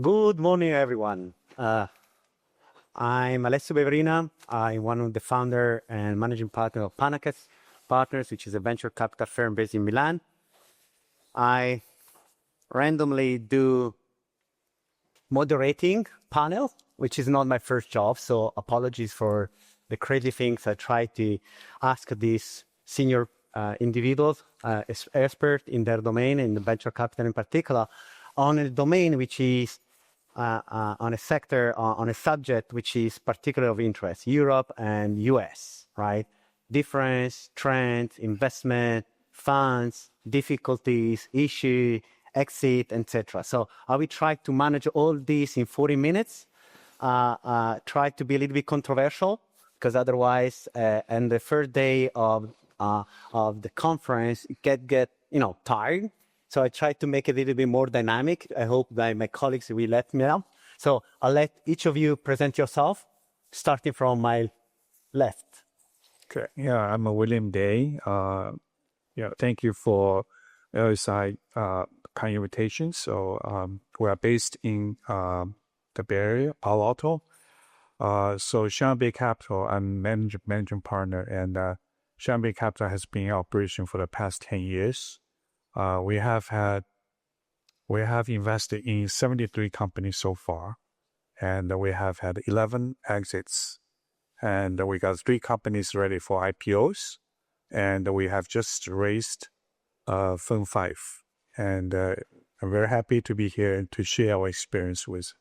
Good morning, everyone. I'm Alessio Beverina. I'm one of the founder and managing partner of Panakes Partners, which is a venture capital firm based in Milan. I randomly do moderating panel, which is not my first job, so apologies for the crazy things I try to ask these senior individuals, experts in their domain, in the venture capital in particular, on a domain which is on a sector, on a subject which is particularly of interest, Europe and US, right? Difference, trends, investment, funds, difficulties, issue, exit, etc. So I will try to manage all this in 40 minutes, try to be a little bit controversial, because otherwise, and the first day of the conference, get tired. So I try to make it a little bit more dynamic. I hope that my colleagues will let me know. So I'll let each of you present yourself, starting from my left. Okay. Yeah, I'm William Day. Thank you for LSI kind invitation. So we are based in the Bay Area, Palo Alto. So ShangBay Capital, I'm managing partner, and ShangBay Capital has been in operation for the past 10 years. We have invested in 73 companies so far, and we have had 11 exits, and we got 3 companies ready for IPOs, and we have just raised Fund 5. And I'm very happy to be here and to share our experience with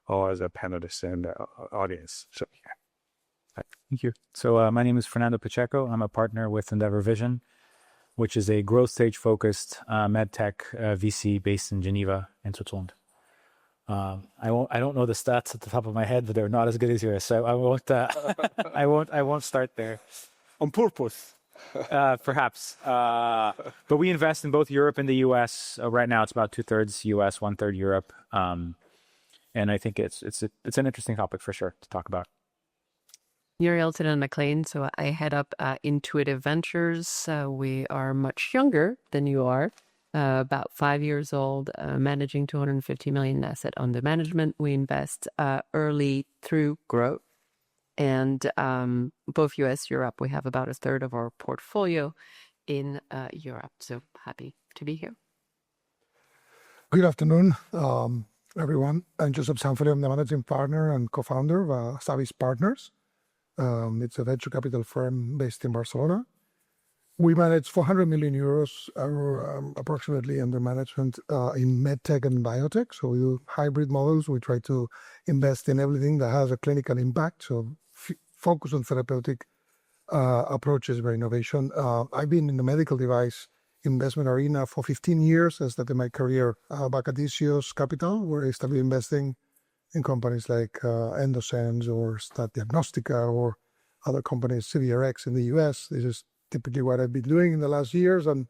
all the panelists and audience. So, yeah. Thank you. So my name is Fernando Pacheco. I'm a partner with Endeavour Vision, which is a growth stage focused medtech VC based in Geneva, in Switzerland. I don't know the stats at the top of my head, but they're not as good as yours, so I won't. I won't start there. On purpose, perhaps. But we invest in both Europe and the US. Right now, it's about 2/3 US, 1/3 Europe, and I think it's an interesting topic for sure to talk about. Murielle and McLane. So I head up Intuitive Ventures. We are much younger than you are, about 5 years old, managing 250 million asset under management. We invest early through growth, and both US, Europe. We have about 1/3 of our portfolio in Europe. So happy to be here. Good afternoon, everyone. I'm Josep Sanfeliu. I'm the managing partner and co-founder of Asabys Partners. It's a venture capital firm based in Barcelona. We manage 400 million euros, approximately, under management in medtech and biotech. So we do hybrid models. We try to invest in everything that has a clinical impact. So focus on therapeutic approaches for innovation. I've been in the medical device investment arena for 15 years. I started my career back at Assaby's Capital, where I started investing in companies like Endosense or Stat Diagnostica or other companies, CVRX in the US. This is typically what I've been doing in the last years. And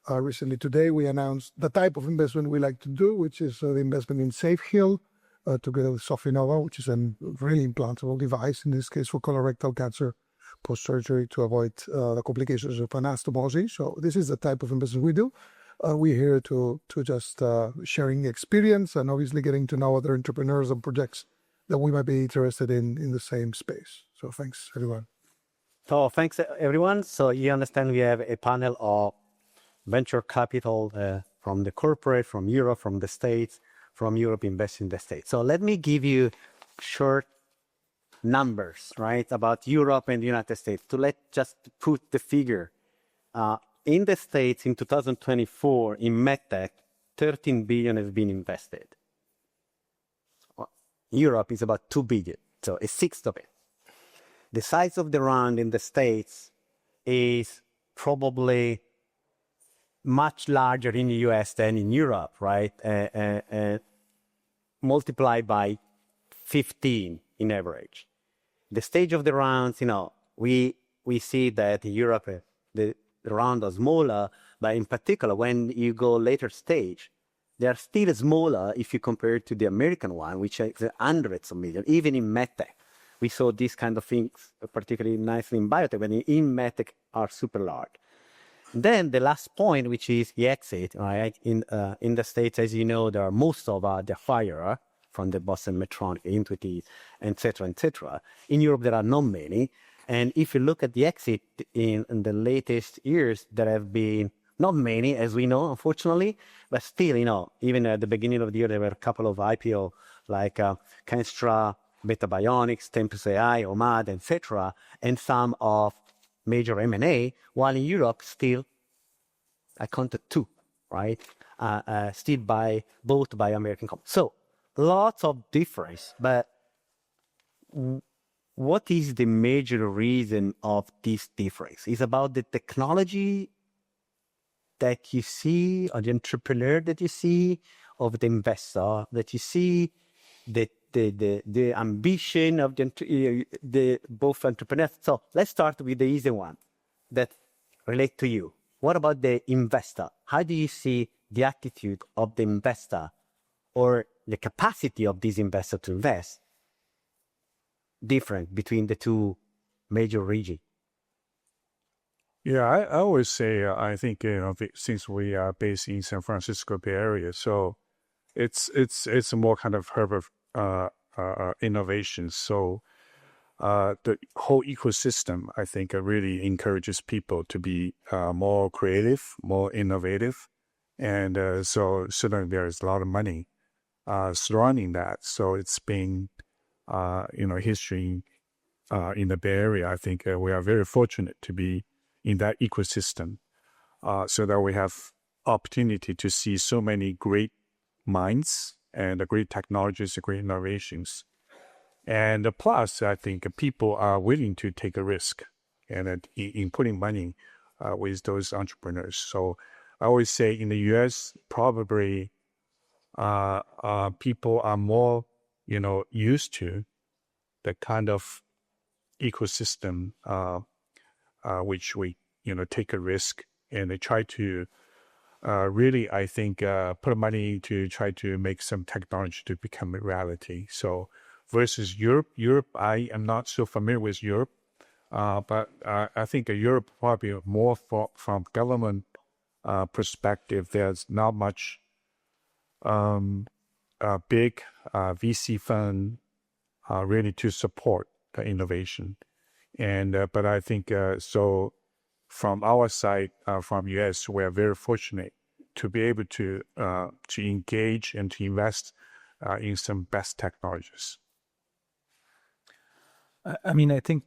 recently today, we announced the type of investment we like to do, which is the investment in SafeHeal, together with Sofinova, which is a really implantable device, in this case for colorectal cancer post-surgery to avoid the complications of anastomosis. So this is the type of investment we do. We're here to just sharing experience and obviously getting to know other entrepreneurs and projects that we might be interested in the same space. So thanks, everyone. So thanks, everyone. So you understand we have a panel of venture capital from the corporate, from Europe, from the States, from Europe investing in the States. So let me give you short numbers, right, about Europe and the United States to just put the figure. In the States, in 2024, in medtech, 13 billion has been invested. Europe is about 2 billion, so a sixth of it. The size of the round in the States is probably much larger in the US than in Europe, right? Multiplied by 15 in average. The stage of the rounds, we see that in Europe, the round are smaller, but in particular, when you go later stage, they are still smaller if you compare it to the American one, which is hundreds of millions, even in medtech. We saw these kind of things particularly nicely in biotech, but in medtech are super large. Then the last point, which is the exit, right? In the States, as you know, there are most of the fire from the Boston Medtronic, Intuitive, etc., etc. In Europe, there are not many. And if you look at the exit in the latest years, there have been not many, as we know, unfortunately, but still, even at the beginning of the year, there were a couple of IPO like Kenstra, Beta Bionics, Tempus AI, OMAD, etc., and some of major M&A, while in Europe, still, I counted two, right? Still both by American companies. So lots of difference, but what is the major reason of this difference? Is about the technology that you see, or the entrepreneur that you see, of the investor that you see, the ambition of the both entrepreneurs. So let's start with the easy one that relate to you. What about the investor? How do you see the attitude of the investor or the capacity of this investor to invest different between the two major regions? Yeah, I always say, I think, since we are based in San Francisco Bay Area, so it's more kind of hub of innovation. So the whole ecosystem, I think, really encourages people to be more creative, more innovative. And so certainly there's a lot of money surrounding that. So it's been, history in the Bay Area. I think we are very fortunate to be in that ecosystem, so that we have opportunity to see so many great minds and great technologies, great innovations. And plus, I think people are willing to take a risk and in putting money with those entrepreneurs. So I always say in the U.S., probably people are more, used to the kind of ecosystem which we, take a risk and they try to really, I think, put money to try to make some technology to become a reality. So versus Europe, I am not so familiar with Europe, but I think Europe probably more from government perspective. There's not much big VC fund really to support the innovation. And but I think so from our side, from US, we are very fortunate to be able to engage and to invest in some best technologies. I mean, I think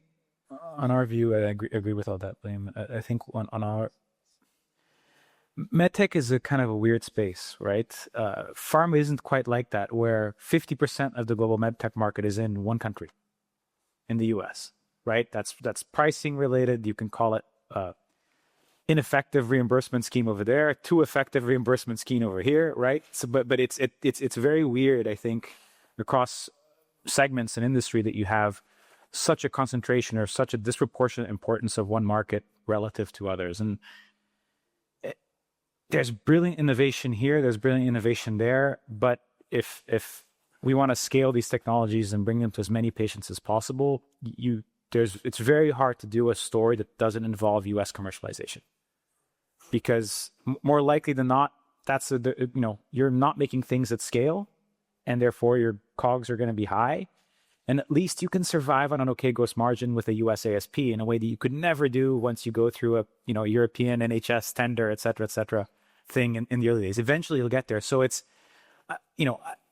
on our view, I agree with all that, Liam. I think on our medtech is a kind of a weird space, right? Pharma isn't quite like that, where 50% of the global medtech market is in one country, in the US, right? That's pricing related. You can call it ineffective reimbursement scheme over there, too effective reimbursement scheme over here, right? So, but it's very weird, I think, across segments and industry that you have such a concentration or such a disproportionate importance of one market relative to others. And there's brilliant innovation here, there's brilliant innovation there, but if we want to scale these technologies and bring them to as many patients as possible, it's very hard to do a story that doesn't involve U.S. commercialization, because more likely than not, you're not making things at scale, and therefore your COGS are going to be high, and at least you can survive on an okay gross margin with a U.S. ASP in a way that you could never do once you go through a European NHS tender, et cetera, thing in the early days. Eventually you'll get there. So it's,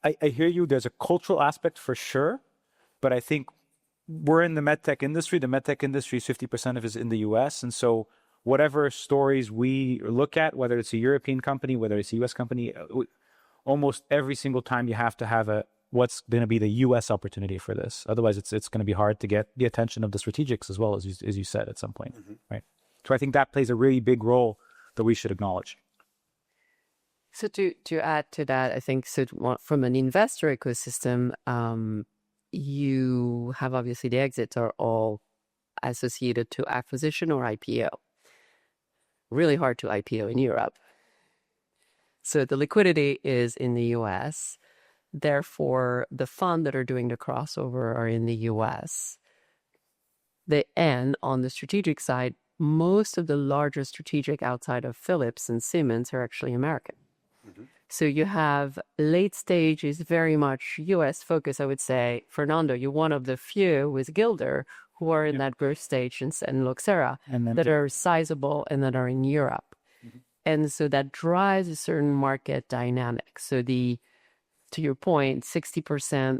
I hear you. There's a cultural aspect for sure, but I think we're in the medtech industry. The medtech industry is 50% of it is in the US. And so whatever stories we look at, whether it's a European company, whether it's a US company, almost every single time you have to have what's going to be the US opportunity for this. Otherwise, it's going to be hard to get the attention of the strategics as well, as you said at some point, right? So I think that plays a really big role that we should acknowledge. So to add to that, I think from an investor ecosystem, you have obviously the exits are all associated to acquisition or IPO. Really hard to IPO in Europe. So the liquidity is in the US. Therefore, the fund that are doing the crossover are in the US. And on the strategic side, most of the larger strategic outside of Philips and Siemens are actually American. So you have late stage is very much US focused, I would say. Fernando, you're one of the few with Gilder who are in that growth stage and Luxera And then that are sizable and that are in Europe. And so that drives a certain market dynamic. So to your point, 60%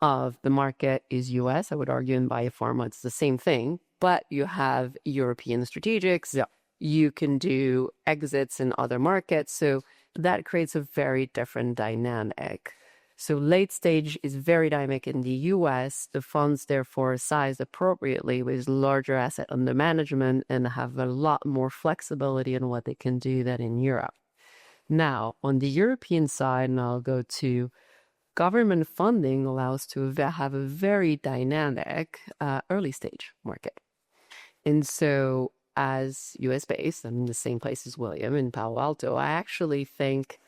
of the market is US. I would argue in biopharma, it's the same thing, but you have European strategics. Yeah. You can do exits in other markets. So that creates a very different dynamic. So late stage is very dynamic in the US. The funds therefore are sized appropriately with larger asset under management and have a lot more flexibility in what they can do than in Europe. Now, on the European side, and I'll go to government funding allows to have a very dynamic early stage market. And so as US based, I'm in the same place as William in Palo Alto, I actually think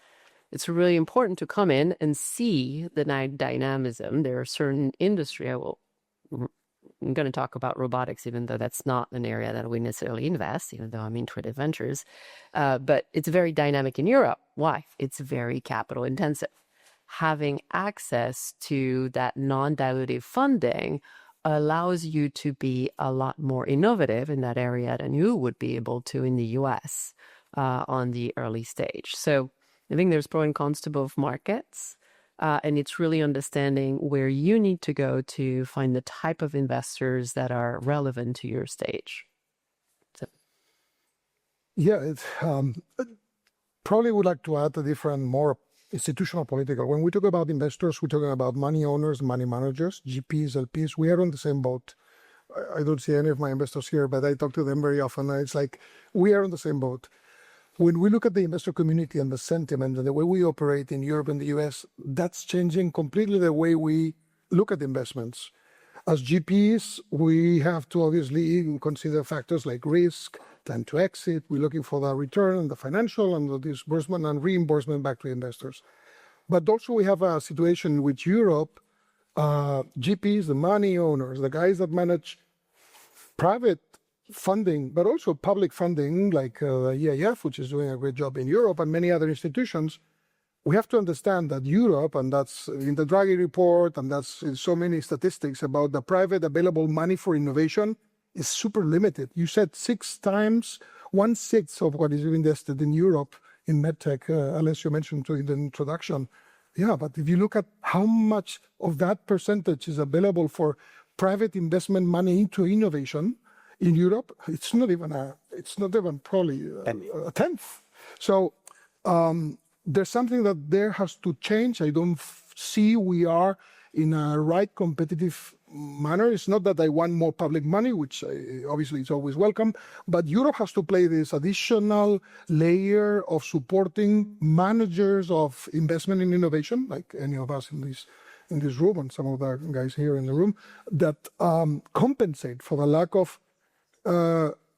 it's really important to come in and see the dynamism. There are certain industry, I'm going to talk about robotics, even though that's not an area that we necessarily invest, even though I'm into it ventures. But it's very dynamic in Europe. Why? It's very capital intensive. Having access to that non-dilutive funding allows you to be a lot more innovative in that area than you would be able to in the US on the early stage. So I think there's pro and cons to both markets. And it's really understanding where you need to go to find the type of investors that are relevant to your stage. So. Yeah, it probably would like to add a different, more institutional political. When we talk about investors, we're talking about money owners, money managers, GPs, LPs. We are on the same boat. I don't see any of my investors here, but I talk to them very often. It's like we are on the same boat. When we look at the investor community and the sentiment and the way we operate in Europe and the US, that's changing completely the way we look at investments. As GPs, we have to obviously consider factors like risk, time to exit. We're looking for the return and the financial and the disbursement and reimbursement back to investors. But also we have a situation in which Europe, GPs, the money owners, the guys that manage private funding, but also public funding like the EIF, which is doing a great job in Europe, and many other institutions, we have to understand that Europe, and that's in the Draghi report, and that's in so many statistics about the private available money for innovation, is super limited. You said 6 times, 1/6 of what is invested in Europe in medtech, Alessio mentioned in the introduction. Yeah, but if you look at how much of that percentage is available for private investment money into innovation, in Europe, it's not even probably a tenth. So there's something that there has to change. I don't see we are in a right competitive manner. It's not that I want more public money, which obviously is always welcome, but Europe has to play this additional layer of supporting managers of investment in innovation, like any of us in this room and some of the guys here in the room, that compensate for the lack of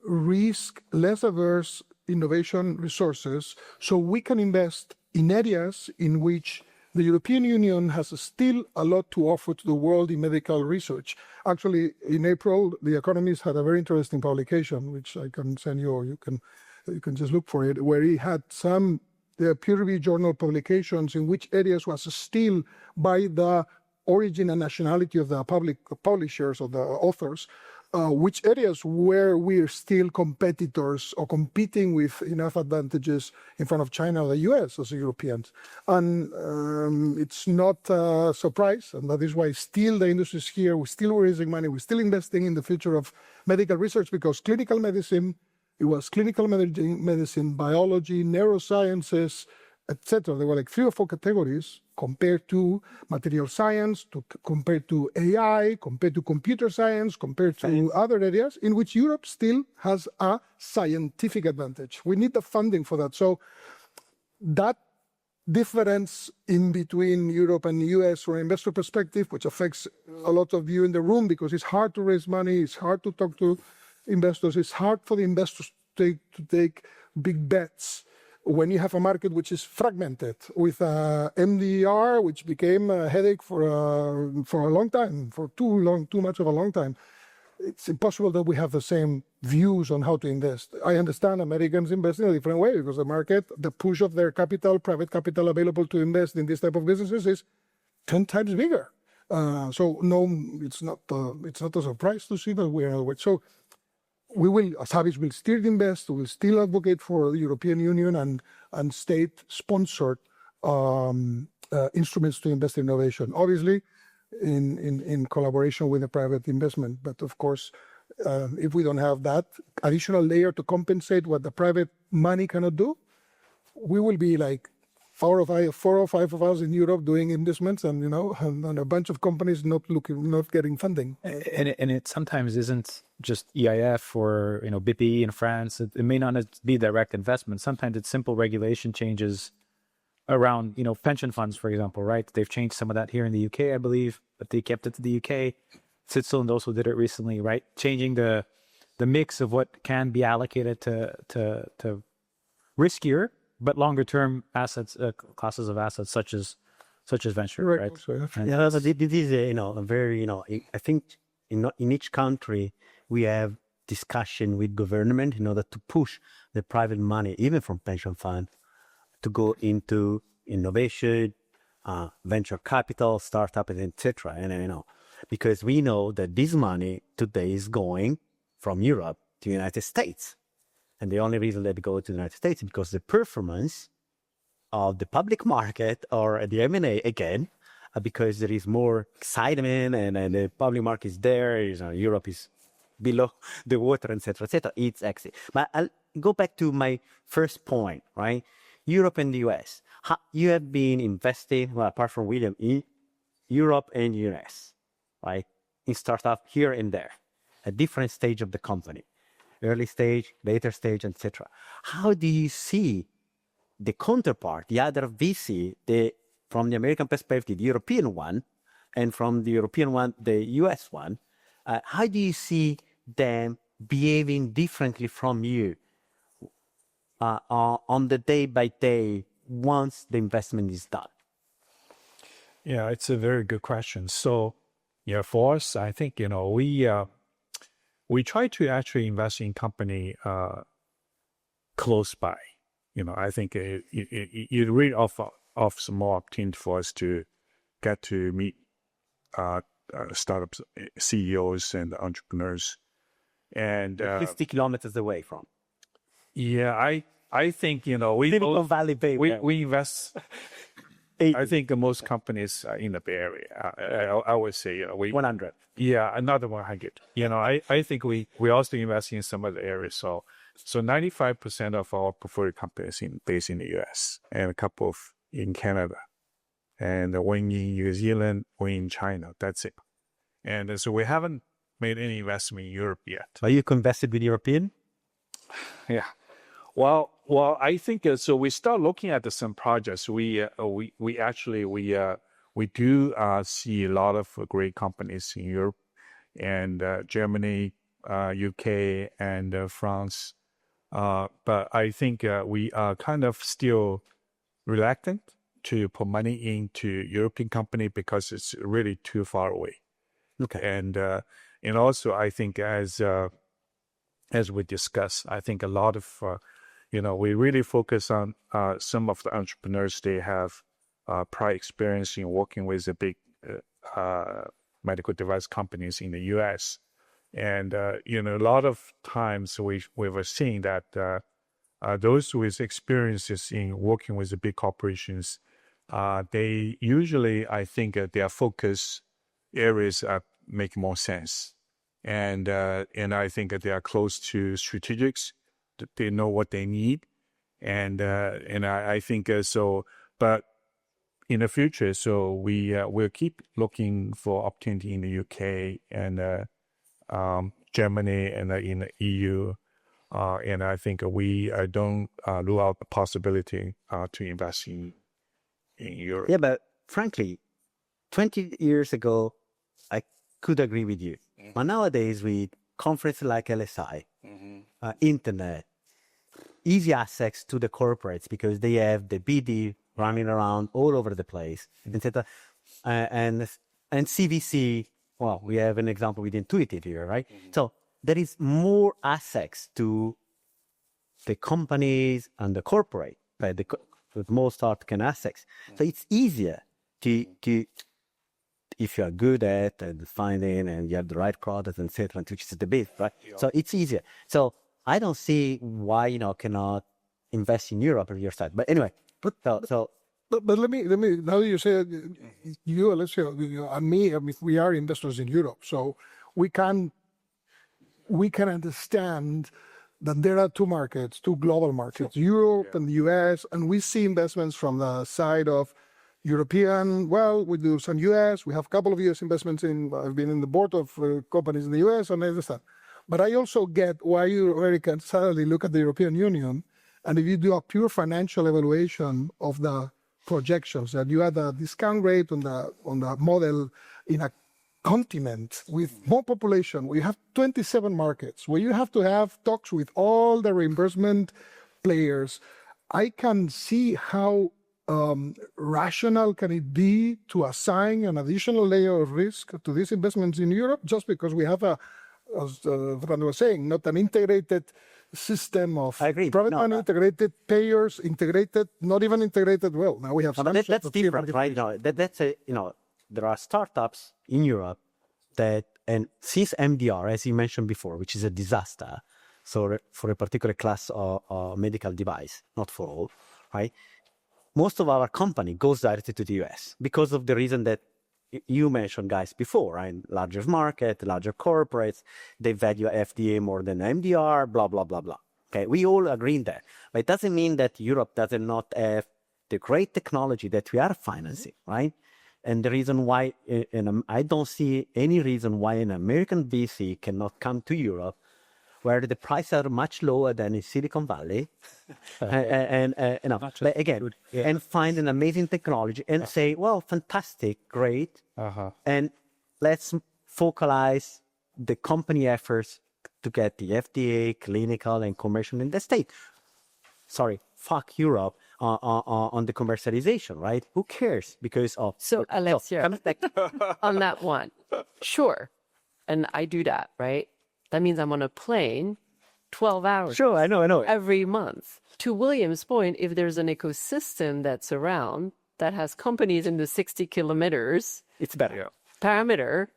risk, less averse innovation resources, so we can invest in areas in which the European Union has still a lot to offer to the world in medical research. Actually, in April, The Economist had a very interesting publication, which I can send you, or you can just look for it, where he had some peer-reviewed journal publications in which areas was still by the origin and nationality of the public publishers or the authors, which areas where we're still competitors or competing with enough advantages in front of China or the US as Europeans. And it's not a surprise, and that is why still the industry is here, we're still raising money, we're still investing in the future of medical research, because clinical medicine, it was clinical medicine, biology, neurosciences, etc. There were like 3 or 4 categories compared to material science, compared to AI, compared to computer science, compared to other areas in which Europe still has a scientific advantage. We need the funding for that. So that difference in between Europe and the US from an investor perspective, which affects a lot of you in the room, because it's hard to raise money, it's hard to talk to investors, it's hard for the investors to take big bets when you have a market which is fragmented, with MDR, which became a headache for a long time, for too much of a long time. it's impossible that we have the same views on how to invest. I understand Americans invest in a different way because the market, the push of their capital, private capital available to invest in this type of businesses is 10 times bigger. So no, it's not a surprise to see that we are. So we will, Asabys will still invest. We will still advocate for the European Union and state-sponsored instruments to invest in innovation. Obviously, in collaboration with the private investment. But of course, if we don't have that additional layer to compensate what the private money cannot do, we will be like four or five of us in Europe doing investments, and and a bunch of companies not getting funding. And it sometimes isn't just EIF or BPI in France. It may not be direct investment. Sometimes it's simple regulation changes around pension funds, for example, right? They've changed some of that here in the UK, I believe, but they kept it to the UK. Switzerland also did it recently, right? Changing the mix of what can be allocated to riskier but longer term assets, classes of assets such as venture, right? So, Yeah, so this is a very I think in each country we have discussion with government in order to push the private money, even from pension fund, to go into innovation, venture capital, startup, etc. And because we know that this money today is going from Europe to the United States, and the only reason that they go to the United States is because the performance of the public market or the M&A again, because there is more excitement and the public market is there. Europe is below the water, etc., etc. It's exit. But I'll go back to my first point, right? Europe and the US. You have been investing, well, apart from William, in Europe and US, right? In startup here and there, at different stage of the company, early stage, later stage, etc. How do you see the counterpart, the other VC, from the American perspective, the European one, and from the European one, the US one? How do you see them behaving differently from you on the day by day once the investment is done? Yeah, it's a very good question. So, for us, I think we try to actually invest in company close by. I think it really offers more opportunity for us to get to meet startups, CEOs, and entrepreneurs, and 50 kilometers away from. Yeah, I think Silicon Valley Bay. we invest. 80. I think most companies are in the Bay Area. I would say 100. Yeah, another 100. I think we also invest in some other areas. So 95% of our portfolio companies based in the US, and a couple of in Canada, and one in New Zealand, one in China. That's it. And so we haven't made any investment in Europe yet. Are you invested with European? Yeah. Well, I think so. We start looking at some projects. We do see a lot of great companies in Europe and Germany, UK, and France. But I think we are kind of still reluctant to put money into European company because it's really too far away. Okay. And also I think as we discussed, I think a lot of we really focus on some of the entrepreneurs. They have prior experience in working with the big medical device companies in the US. And, a lot of times we were seeing that those with experiences in working with the big corporations, they usually, I think, their focus areas make more sense. And I think that they are close to strategics. They know what they need. And I think so, but in the future, so we'll keep looking for opportunity in the UK and Germany and in the EU. And I think we don't rule out the possibility to invest in Europe. Yeah, but frankly, 20 years ago, I could agree with you. But nowadays, with conferences like LSI, internet, easy access to the corporates because they have the BD running around all over the place, etc. And CVC well, we have an example with Intuitive here, right? So there is more access to the companies and the corporate, right? With more start can access. So it's easier to if you are good at finding and you have the right product and etc., which is the base, right? So it's easier. So I don't see why cannot invest in Europe on your side. But anyway, But let me now that you say you, Alessio, and me, I mean, we are investors in Europe, so we can understand that there are two markets, two global markets, Europe and the US, and we see investments from the side of European. Well, we do some US. We have a couple of US investments I've been in the board of companies in the US, and I understand. But I also get why you very can suddenly look at the European Union, and if you do a pure financial evaluation of the projections, that you had a discount rate on the model in a continent with more population, where you have 27 markets, where you have to have talks with all the reimbursement players, I can see how rational can it be to assign an additional layer of risk to these investments in Europe, just because we have as Fernando was saying, not an integrated system of private money, integrated payers, not even integrated well. Now we have that's different, right? No, that's there are startups in Europe and since MDR, as you mentioned before, which is a disaster, so for a particular class of medical device, not for all, right? Most of our company goes directly to the US because of the reason that you mentioned, guys, before, right? Larger market, larger corporates, they value FDA more than MDR, blah, blah, blah, blah. Okay, we all agree on that. But it doesn't mean that Europe does not have the great technology that we are financing, right? And the reason why, I don't see any reason why an American VC cannot come to Europe, where the prices are much lower than in Silicon Valley, but again, and find an amazing technology and say, well, fantastic, great, and let's focalize the company efforts to get the FDA, clinical, and commercial in the state. Sorry, fuck Europe on the commercialization, right? Who cares? Because of Alessio, on that one, sure, and I do that, right? That means I'm on a plane 12 hours. Sure, I know. Every month. To William's point, if there's an ecosystem that's around that has companies in the 60 kilometers, it's better. Parameter,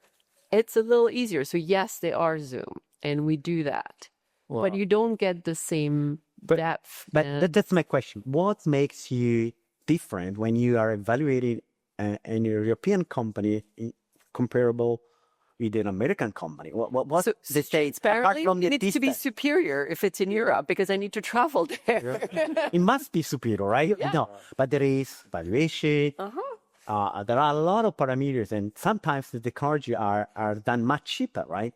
it's a little easier. So yes, they are Zoom, and we do that. Wow. But you don't get the same depth. But that's my question. What makes you different when you are evaluating an European company comparable with an American company? What's the States? Apparently, it needs to be superior if it's in Europe, because I need to travel there. It must be superior, right? Yeah. No, but there is valuation. There are a lot of parameters, and sometimes the technology are done much cheaper, right?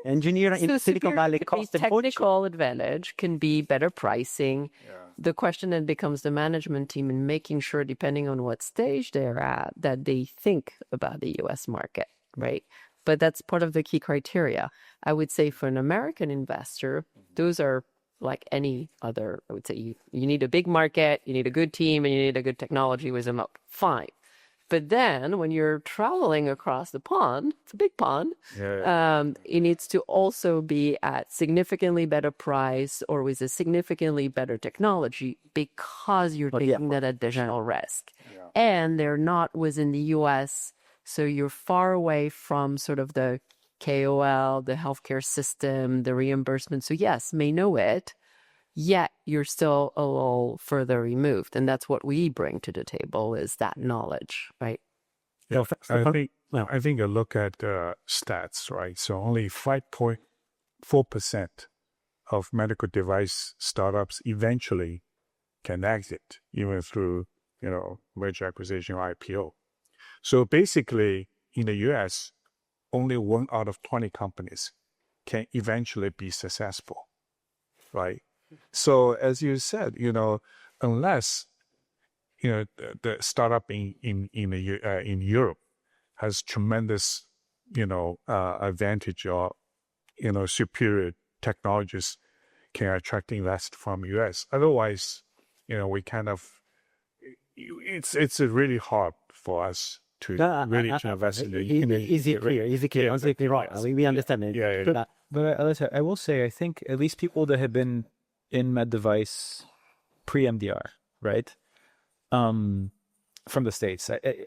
Engineering in Silicon Valley costs a fortune. Technical advantage can be better pricing. Yeah. The question then becomes the management team and making sure, depending on what stage they're at, that they think about the U.S. market, right? But that's part of the key criteria. I would say for an American investor, those are like any other. I would say you need a big market, you need a good team, and you need a good technology with them up. Fine. But then when you're traveling across the pond, it's a big pond, it needs to also be at significantly better price or with a significantly better technology, because you're taking that additional risk. Yeah. And they're not within the U.S., so you're far away from sort of the KOL, the healthcare system, the reimbursement. So yes, may know it, yet you're still a little further removed. And that's what we bring to the table, is that knowledge, right? Yeah, I think a look at stats, right? So only 5.4% of medical device startups eventually can exit, even through, merger acquisition or IPO. So basically, in the US, only 1 out of 20 companies can eventually be successful, right? So as you said, unless the startup in Europe has tremendous advantage or superior technologies, can attract investors from US. Otherwise, we kind of it's really hard for us to No, really to invest in the easy clear, absolutely right. We understand it. But Alessio, I will say, I think at least people that have been in med device pre-MDR, right? From the States, I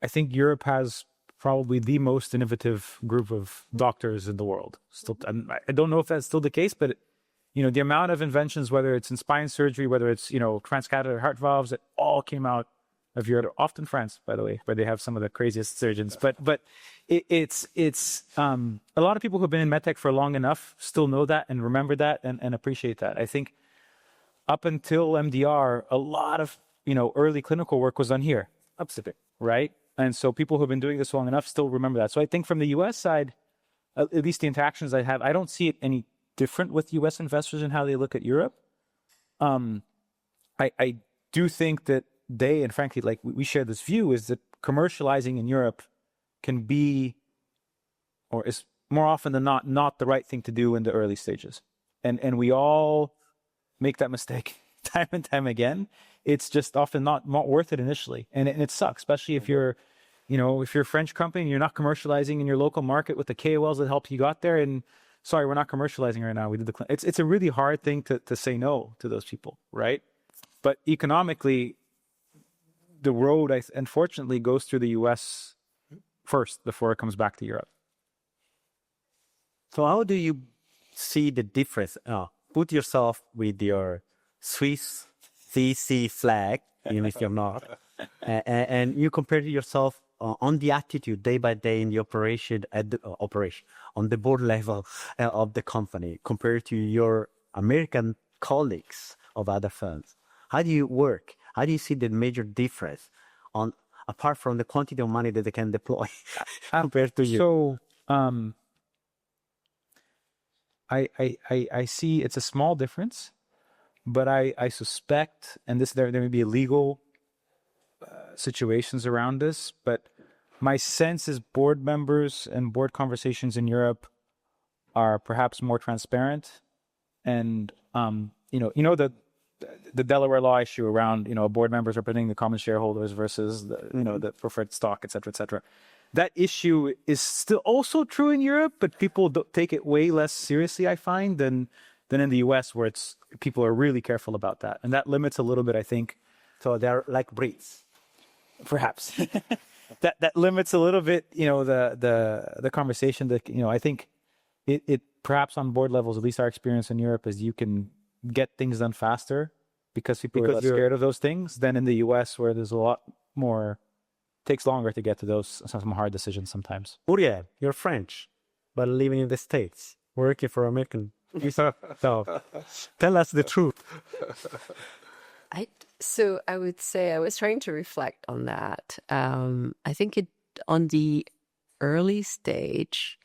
think Europe has probably the most innovative group of doctors in the world. Still, I don't know if that's still the case, but the amount of inventions, whether it's in spine surgery, whether it's transcatheter heart valves, it all came out of Europe. Often France, by the way, where they have some of the craziest surgeons. But it's a lot of people who have been in medtech for long enough still know that and remember that and appreciate that. I think up until MDR, a lot of early clinical work was done here, upstate, right? And so people who have been doing this long enough still remember that. So I think from the U.S. side, at least the interactions I have, I don't see it any different with U.S. investors and how they look at Europe. I do think that they, and frankly, like we share this view, is that commercializing in Europe can be, or is more often than not the right thing to do in the early stages. And we all make that mistake time and time again. It's just often not worth it initially. And it sucks, especially if you're a French company and you're not commercializing in your local market with the KOLs that helped you got there. And sorry, we're not commercializing right now. We did it's a really hard thing to say no to those people, right? But economically, the road, unfortunately, goes through the U.S. first before it comes back to Europe. So how do you see the difference? Put yourself with your Swiss CC flag, even if you're not, and you compare yourself on the attitude day by day in the operation, on the board level of the company, compared to your American colleagues of other firms. How do you work? How do you see the major difference apart from the quantity of money that they can deploy compared to you? So I see it's a small difference, but I suspect, and there may be legal situations around this, but my sense is board members and board conversations in Europe are perhaps more transparent, and the Delaware law issue around board members representing the common shareholders versus the preferred stock, et cetera. That issue is still also true in Europe, but people don't take it way less seriously, I find, than in the US, where people are really careful about that, and that limits a little bit, I think. So they're like Brits, perhaps. that limits a little bit, the conversation. That I think it perhaps on board levels, at least our experience in Europe is you can get things done faster because people are less scared of those things than in the US, where there's a lot more. Takes longer to get to those some hard decisions sometimes. Murielle, you're French, but living in the States, working for American. So tell us the truth. So I would say I was trying to reflect on that. I think on the early stage,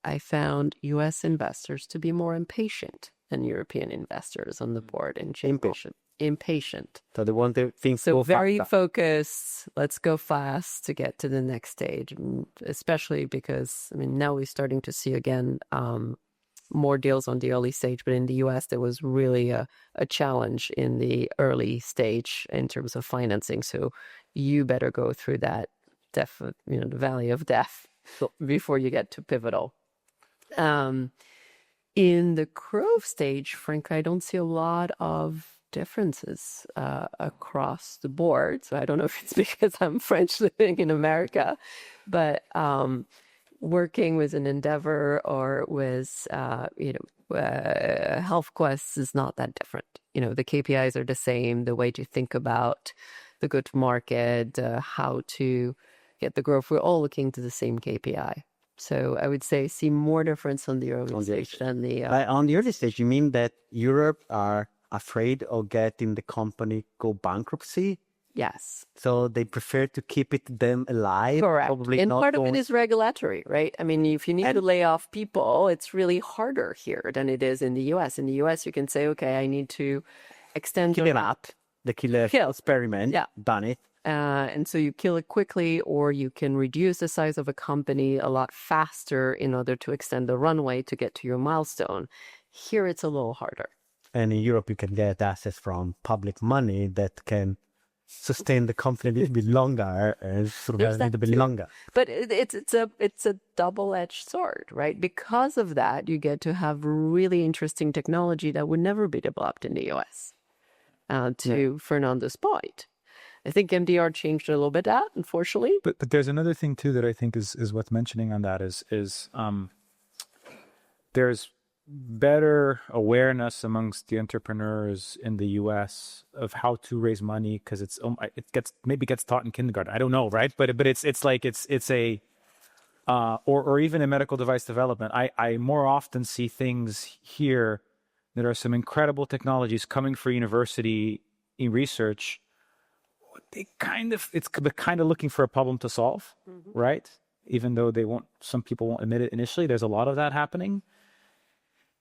I found U.S. investors to be more impatient than European investors on the board in general. Impatient. So they want things so go very faster. Focused. Let's go fast to get to the next stage, especially because now we're starting to see again more deals on the early stage. But in the U.S., there was really a challenge in the early stage in terms of financing. So you better go through that the valley of death before you get to pivotal. In the growth stage, frankly, I don't see a lot of differences across the board. So I don't know if it's because I'm French living in America, but working with an Endeavour or with HealthQuest is not that different. The KPIs are the same. The way to think about the go-to-market, how to get the growth, we're all looking to the same KPI. So I would say see more difference on the early stage than the... on the early stage, you mean that Europe are afraid of getting the company go bankruptcy? Yes. So they prefer to keep them alive? Correct. Probably and not part of it is regulatory, right? If you need to lay off people, it's really harder here than it is in the US. In the US, you can say, okay, I need to extend... Kill it up. The killer experiment. Yeah. Done it. And so you kill it quickly, or you can reduce the size of a company a lot faster in order to extend the runway to get to your milestone. Here, it's a little harder. And in Europe, you can get access from public money that can sustain the company a little bit longer, sort of a little bit longer. But it's a double-edged sword, right? Because of that, you get to have really interesting technology that would never be developed in the US. Fernando's point, I think MDR changed a little bit that, unfortunately. But there's another thing too that I think is worth mentioning on that is there's better awareness amongst the entrepreneurs in the US of how to raise money, because it gets taught in kindergarten. I don't know, right? But it's like it's a or even in medical device development. I more often see things here that are some incredible technologies coming for university in research. They're kind of looking for a problem to solve, right? Even though some people won't admit it initially. There's a lot of that happening.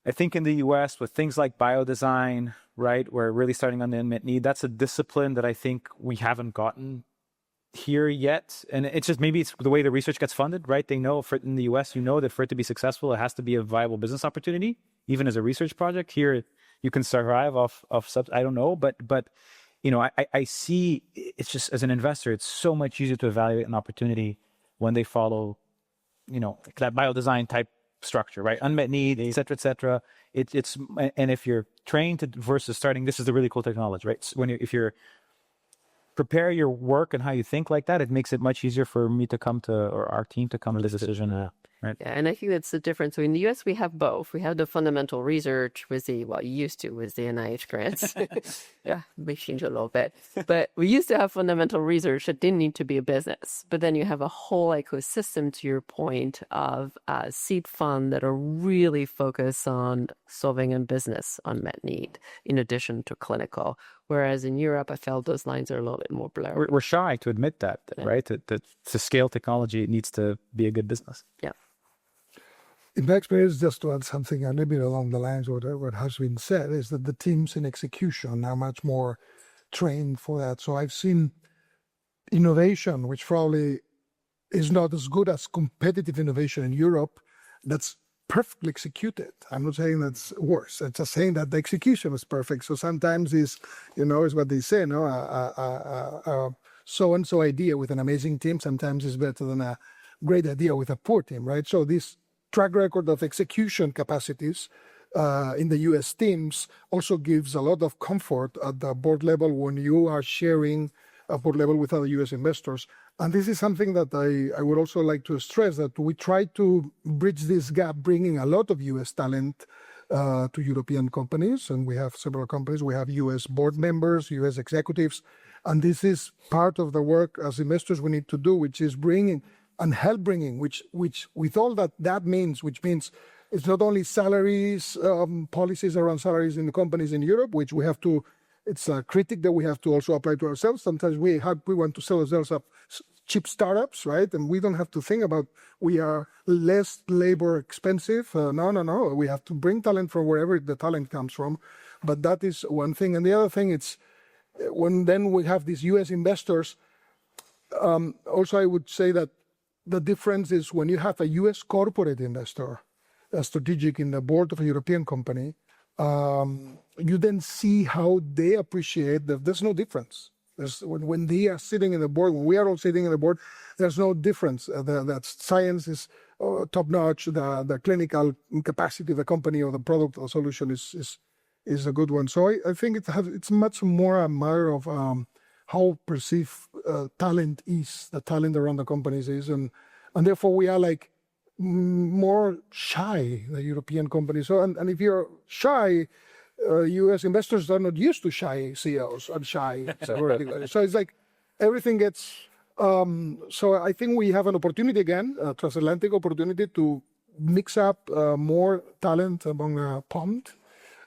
I think in the US with things like biodesign, right, we're really starting on the unmet need. That's a discipline that I think we haven't gotten here yet. And it's just, maybe it's the way the research gets funded, right? They know in the US, that for it to be successful, it has to be a viable business opportunity, even as a research project. Here, you can survive off subs. I don't know, but I see, it's just, as an investor, it's so much easier to evaluate an opportunity when they follow, that biodesign type structure, right? Unmet need, et cetera. And if you're trained to versus starting, this is the really cool technology, right? So if you're prepare your work and how you think like that, it makes it much easier for me to come to, or our team to come to this decision. Right. Yeah, and I think that's the difference. So in the US, we have both. We have the fundamental research with the NIH grants. Yeah, may change a little bit. But we used to have fundamental research that didn't need to be a business. But then you have a whole ecosystem, to your point, of seed fund that are really focused on solving a business unmet need, in addition to clinical. Whereas in Europe, I felt those lines are a little bit more blurred. We're shy to admit that, right? That to scale technology, it needs to be a good business. Yeah. In my experience, just to add something a little bit along the lines of what has been said, is that the teams in execution are much more trained for that. So I've seen innovation, which probably is not as good as competitive innovation in Europe, that's perfectly executed. I'm not saying that's worse. I'm just saying that the execution is perfect. So sometimes is what they say, so-and-so idea with an amazing team sometimes is better than a great idea with a poor team, right? So this track record of execution capacities in the US teams also gives a lot of comfort at the board level when you are sharing a board level with other US investors. And this is something that I would also like to stress, that we try to bridge this gap, bringing a lot of US talent to European companies. And we have several companies. We have US board members, US executives. And this is part of the work as investors we need to do, which is bringing and help bringing, which with all that means, which means it's not only salaries, policies around salaries in the companies in Europe, which we have to, it's a critic that we have to also apply to ourselves. Sometimes we want to sell ourselves up cheap startups, right? And we don't have to think about, we are less labor expensive. No. We have to bring talent from wherever the talent comes from. But that is one thing. And the other thing, it's when then we have these US investors, also I would say that the difference is when you have a US corporate investor, a strategic in the board of a European company, you then see how they appreciate that there's no difference. When they are sitting in the board, when we are all sitting in the board, there's no difference. That science is top-notch, the clinical capacity of the company or the product or solution is a good one. So I think it's much more a matter of how perceived talent is, the talent around the companies is, and therefore we are like more shy, the European companies. So and if you're shy, U.S. investors are not used to shy CEOs and shy. So it's like everything gets. So I think we have an opportunity again, a transatlantic opportunity to mix up more talent among a pond,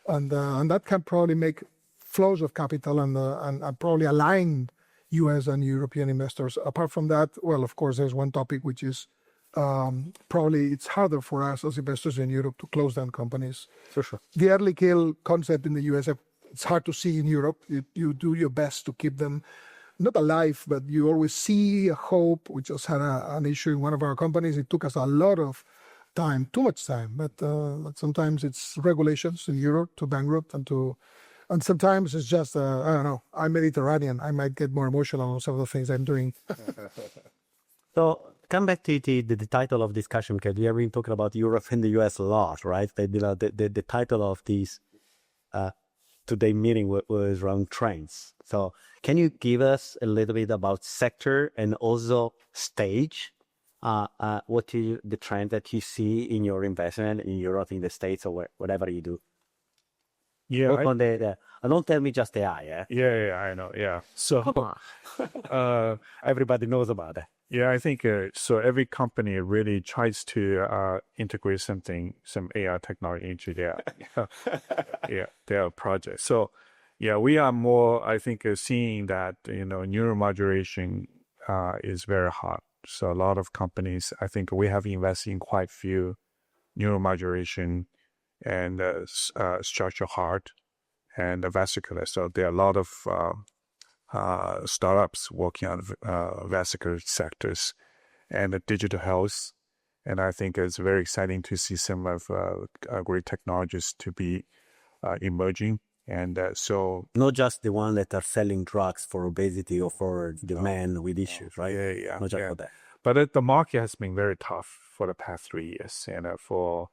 and that can probably make flows of capital and probably align U.S. and European investors. Apart from that, well, of course, there's one topic which is probably it's harder for us as investors in Europe to close down companies. For sure. The early kill concept in the U.S., it's hard to see in Europe. You do your best to keep them not alive, but you always see a hope. We just had an issue in one of our companies. It took us a lot of time, too much time, but sometimes it's regulations in Europe to bankrupt and to And sometimes it's just, I don't know, I'm Mediterranean. I might get more emotional on some of the things I'm doing. So come back to the title of discussion, because we have been talking about Europe and the US a lot, right? The title of this today meeting was around trends. So can you give us a little bit about sector and also stage? What is the trend that you see in your investment in Europe, in the States, or whatever you do? Yeah, Work on don't tell me just AI, yeah? yeah, I know. Yeah. So, Everybody knows about it. yeah, I think so. Every company really tries to integrate some AI technology into their project. So, yeah, we are more, I think, seeing that neuromodulation is very hot. So a lot of companies, I think, we have invested in quite few neuromodulation and structural heart and vascular. So there are a lot of startups working on vascular sectors and digital health. And I think it's very exciting to see some of great technologies to be emerging. And so not just the one that are selling drugs for obesity or for the men with issues, right? Yeah. Not just for that. But the market has been very tough for the past 3 years, and for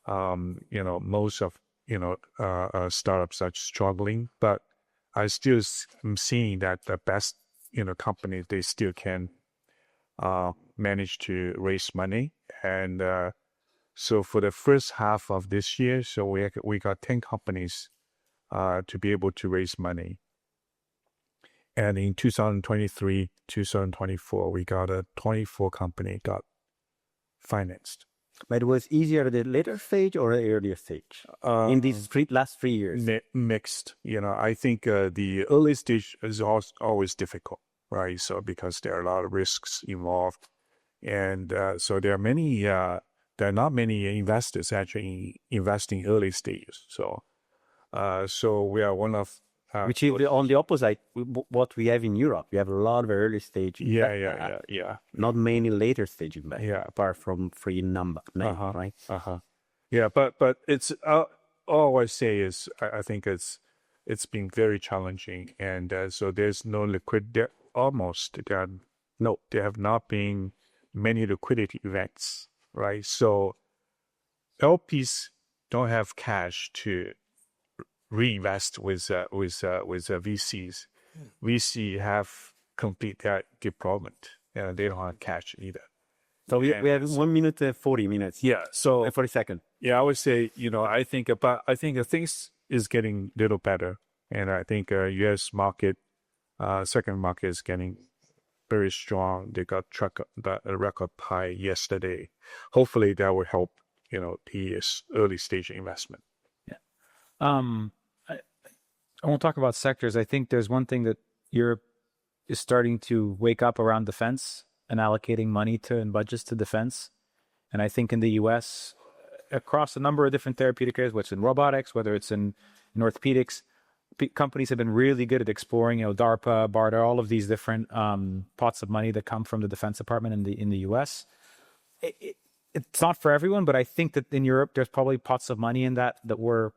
most of startups are struggling. But I still am seeing that the best companies, they still can manage to raise money. And so for the first half of this year, so we got 10 companies to be able to raise money. And in 2023, 2024, we got 24 company got financed. But it was easier at the later stage or the earlier stage in these last 3 years? Mixed. I think the early stage is always difficult, right? So because there are a lot of risks involved, and so there are not many investors actually investing early stages. So we are one of which is on the opposite what we have in Europe. We have a lot of early stage. Yeah. Not many later stage investors. Yeah. Apart from free number, right? Yeah, but it's all I say is I think it's been very challenging, and so there's no liquid. There have not been many liquidity events, right? So LPs don't have cash to reinvest with VCs. VC have complete their deployment, and they don't have cash either. So we have 1 minute and 40 minutes. Yeah. So 40 seconds. Yeah, I would say I think things is getting a little better, and I think U.S. market, second market is getting very strong. They got a record high yesterday. Hopefully that will help the early stage investment. Yeah. I won't talk about sectors. I think there's one thing that Europe is starting to wake up around defense and allocating money and budgets to defense. And I think in the US, across a number of different therapeutic areas, whether it's in robotics, whether it's in orthopedics, companies have been really good at exploring, DARPA, BARDA, all of these different pots of money that come from the Defense Department in the US. It's not for everyone, but I think that in Europe, there's probably pots of money in that we're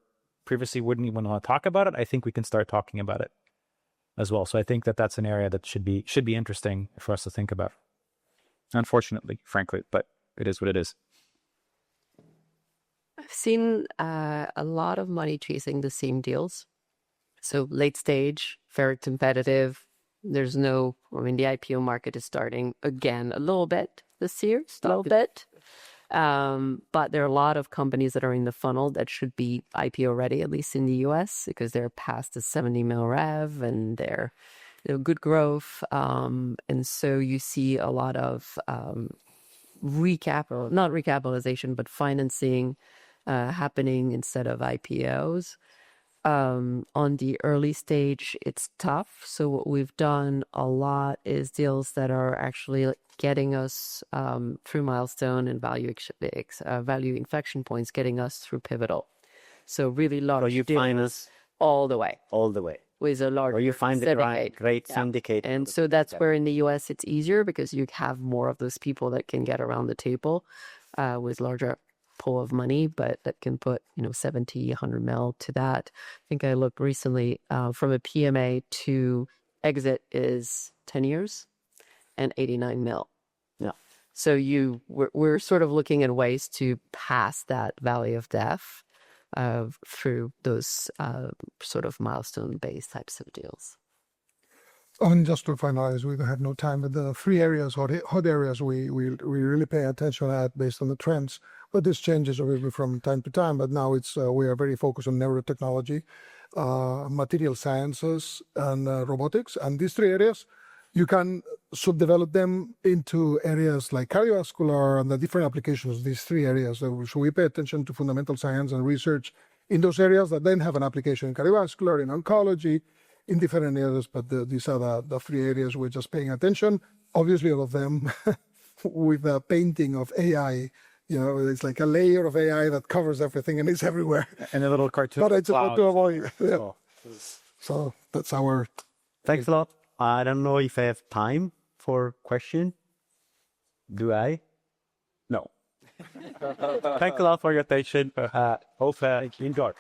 previously wouldn't even want to talk about it. I think we can start talking about it as well. So I think that that's an area that should be interesting for us to think about. Unfortunately, frankly, but it is what it is. I've seen a lot of money chasing the same deals. So late stage, very competitive. The IPO market is starting again a little bit this year, a little bit. But there are a lot of companies that are in the funnel that should be IPO ready, at least in the US, because they're past the 70 mil rev and they're good growth. And so you see a lot of not recapitalization, but financing happening instead of IPOs. On the early stage, it's tough. So what we've done a lot is deals that are actually getting us through milestone and value inflection points, getting us through pivotal. So really large you deals finance all the way. With a large Or you find the great syndicate. And so that's where in the US it's easier because you have more of those people that can get around the table with larger pool of money, but that can put, 70, 100 mil to that. I think I looked recently from a PMA to exit is 10 years and 89 mil. Yeah. So we're sort of looking at ways to pass that valley of death through those sort of milestone-based types of deals. And just to finalize, we don't have no time, but the three areas, hot areas, we really pay attention at based on the trends. But this changes obviously from time to time. But now we are very focused on neurotechnology, material sciences, and robotics. And these three areas, you can subdevelop them into areas like cardiovascular and the different applications of these three areas. So we pay attention to fundamental science and research in those areas that then have an application in cardiovascular, in oncology, in different areas, but these are the three areas we're just paying attention. Obviously, all of them with the painting of AI. It's like a layer of AI that covers everything and it's everywhere. And a little cartoon. But it's about to avoid. Yeah. So that's our. Thanks a lot. I don't know if I have time for question. Do I? No. Thanks a lot for your attention. Hope you enjoy.